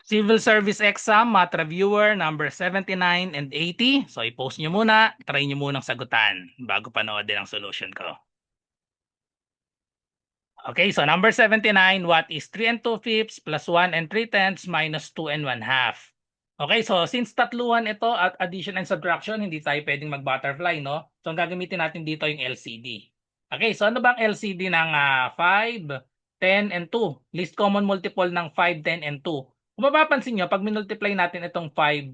Civil Service Exam, Math Reviewer, number 79 and 80. So, i-post nyo muna. Try nyo munang sagutan bago panoodin ang solution ko. Okay, so number 79, what is 3 and 2/5 plus 1 and 3/10 minus 2 and 1/2? Okay, so since tatluhan ito at addition and subtraction, hindi tayo pwedeng mag-butterfly, no? So, ang gagamitin natin dito yung LCD. Okay, so ano bang LCD ng 5, 10, and 2? Least common multiple ng 5, 10, and 2. Kung mapapansin nyo, pag minultiply natin itong 5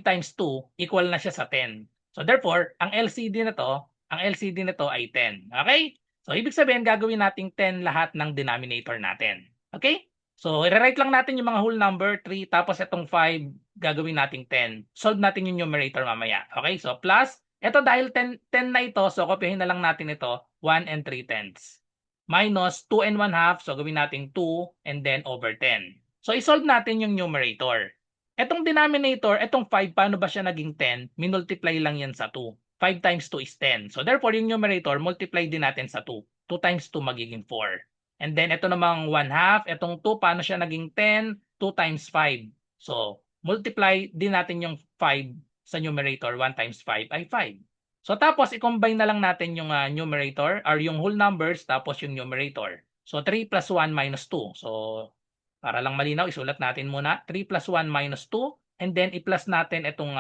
times 2, equal na siya sa 10. So therefore, ang LCD nito ay 10. Okay? So ibig sabihin, gagawin nating 10 lahat ng denominator natin. Okay? So i-write lang natin yung mga whole number, 3, tapos itong 5, gagawin nating 10. Solve natin yung numerator mamaya. Okay? So plus, ito dahil 10 na ito, so kopyahin na lang natin ito, 1 and 3/10. Minus 2 and 1/2, so gawin natin 2 and then over 10. So isolve natin yung numerator. Etong denominator, etong 5, paano ba siya naging 10? Minultiply lang yan sa 2. 5 times 2 is 10. So therefore, yung numerator, multiply din natin sa 2. 2 times 2 magiging 4. And then, ito namang 1/2. Etong 2, paano siya naging 10? 2 times 5. So, multiply din natin yung 5 sa numerator. 1 times 5 ay 5. So, tapos, i-combine na lang natin yung numerator or yung whole numbers tapos yung numerator. So, 3 plus 1 minus 2. So, para lang malinaw, isulat natin muna. 3 plus 1 minus 2. And then, i-plus natin itong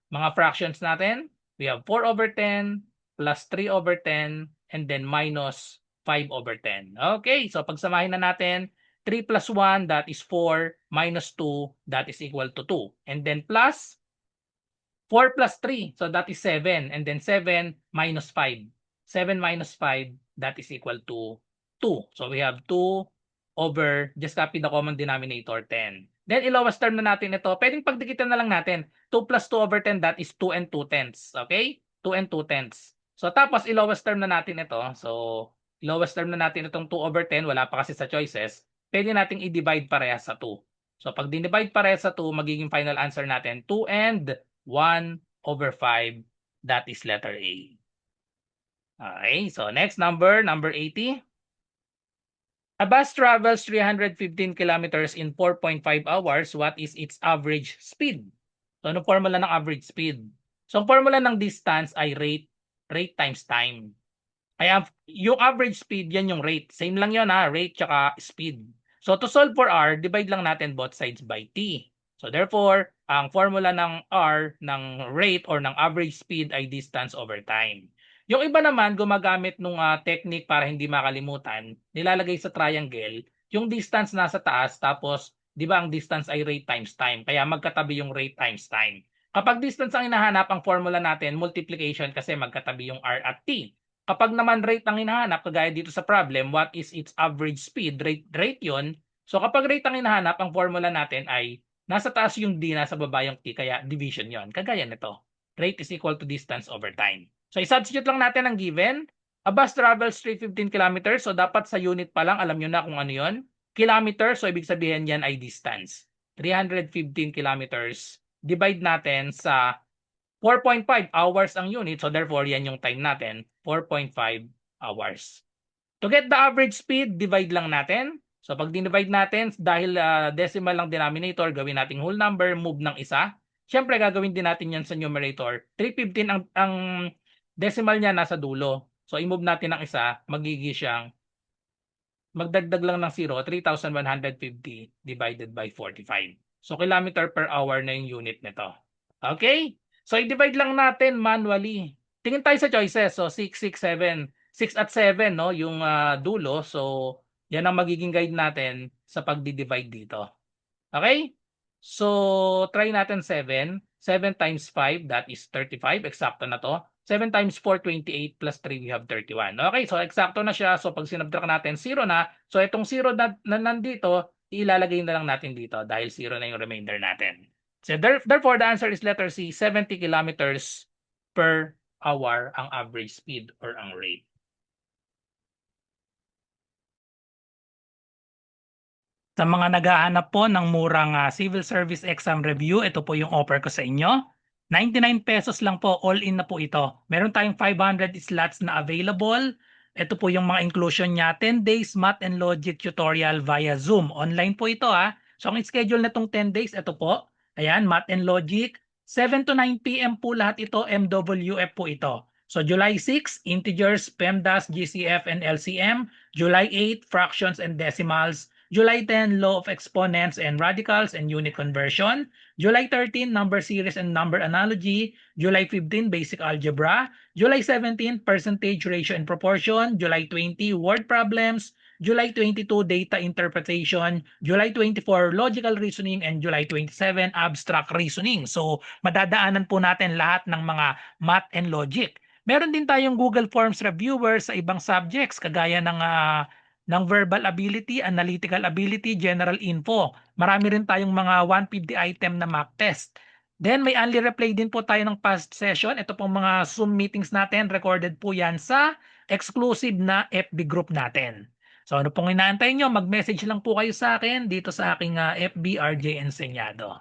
mga fractions natin. We have 4 over 10 plus 3 over 10 and then minus 5 over 10. Okay, so pagsamahin na natin, 3 plus 1, that is 4, minus 2, that is equal to 2. And then plus 4 plus 3, so that is 7. And then 7 minus 5. 7 minus 5, that is equal to 2. So we have 2 over, just copy the common denominator, 10. Then ilowest term na natin ito. Pwedeng pagdikitan na lang natin. 2 plus 2 over 10, that is 2 and 2/10. Okay? 2 and 2/10. So tapos ilowest term na natin ito. So ilowest term na natin itong 2 over 10. Wala pa kasi sa choices. Pwede nating i-divide parehas sa 2. So pag dinivide parehas sa 2, magiging final answer natin 2 and 1 over 5. That is letter A. Okay, so next number 80. A bus travels 315 kilometers in 4.5 hours. What is its average speed? So, ano formula ng average speed? So, ang formula ng distance ay rate times time. Kaya, yung average speed, yan yung rate. Same lang yun rate tsaka speed. So, to solve for R, divide lang natin both sides by T. So, therefore, ang formula ng R, ng rate or ng average speed ay distance over time. Yung iba naman, gumagamit nung technique para hindi makalimutan, nilalagay sa triangle, yung distance nasa taas, tapos, di ba ang distance ay rate times time. Kaya magkatabi yung rate times time. Kapag distance ang hinahanap, ang formula natin, multiplication kasi magkatabi yung R at T. Kapag naman rate ang hinahanap, kagaya dito sa problem, what is its average speed? Rate yun. So kapag rate ang hinahanap, ang formula natin ay nasa taas yung D, nasa baba yung T, kaya division yon. Kagaya nito. Rate is equal to distance over time. So i-substitute lang natin ang given. A bus travels 315 kilometers. So dapat sa unit pa lang, alam nyo na kung ano yon. Kilometer, so ibig sabihin yan ay distance. 315 kilometers. Divide natin sa 4.5 hours ang unit. So therefore, yan yung time natin. 4.5 hours. To get the average speed, divide lang natin. So pag dinivide natin, dahil decimal lang denominator, gawin nating whole number, move ng isa. Siyempre, gagawin din natin yan sa numerator. 315 ang decimal niya nasa dulo. So i-move natin ang isa, magiging siyang magdagdag lang ng 0, 3,150 divided by 45. So kilometer per hour na yung unit nito. Okay? So i-divide lang natin manually. Tingin tayo sa choices. So 6, 6, 7. 6 at 7, no, yung dulo. So yan ang magiging guide natin sa pagdi-divide dito. Okay? So try natin 7. 7 times 5, that is 35. Eksakto na to. 7 times 4, 28, plus 3, we have 31. Okay, so eksakto na siya. So pag sinubtract natin, 0 na. So itong 0 na nandito, ilalagay na lang natin dito dahil 0 na yung remainder natin. So therefore, the answer is letter C, 70 kilometers per hour ang average speed or ang rate. Sa mga naghahanap po ng murang civil service exam review, ito po yung offer ko sa inyo. 99 pesos lang po, all in na po ito. Meron tayong 500 slots na available. Ito po yung mga inclusion niya, 10 days math and logic tutorial via Zoom. Online po ito So ang schedule nitong 10 days, ito po. Ayan, Math and Logic. 7 to 9 p.m. po lahat ito, MWF po ito. So July 6, integers, PEMDAS, GCF, and LCM. July 8, fractions and decimals. July 10, law of exponents and radicals and unit conversion. July 13, number series and number analogy. July 15, basic algebra. July 17, percentage, ratio, and proportion. July 20, word problems. July 22, data interpretation. July 24, logical reasoning. And July 27, abstract reasoning. So, madadaanan po natin lahat ng mga math and logic. Meron din tayong Google Forms reviewer sa ibang subjects kagaya ng verbal ability, analytical ability, general info. Marami rin tayong mga 150 item na mock test. Then may only replay din po tayo ng past session. Ito pong mga Zoom meetings natin, recorded po yan sa exclusive na FB group natin. So ano pong inaantay nyo, mag-message lang po kayo sa akin dito sa aking FB RJ Enseñado.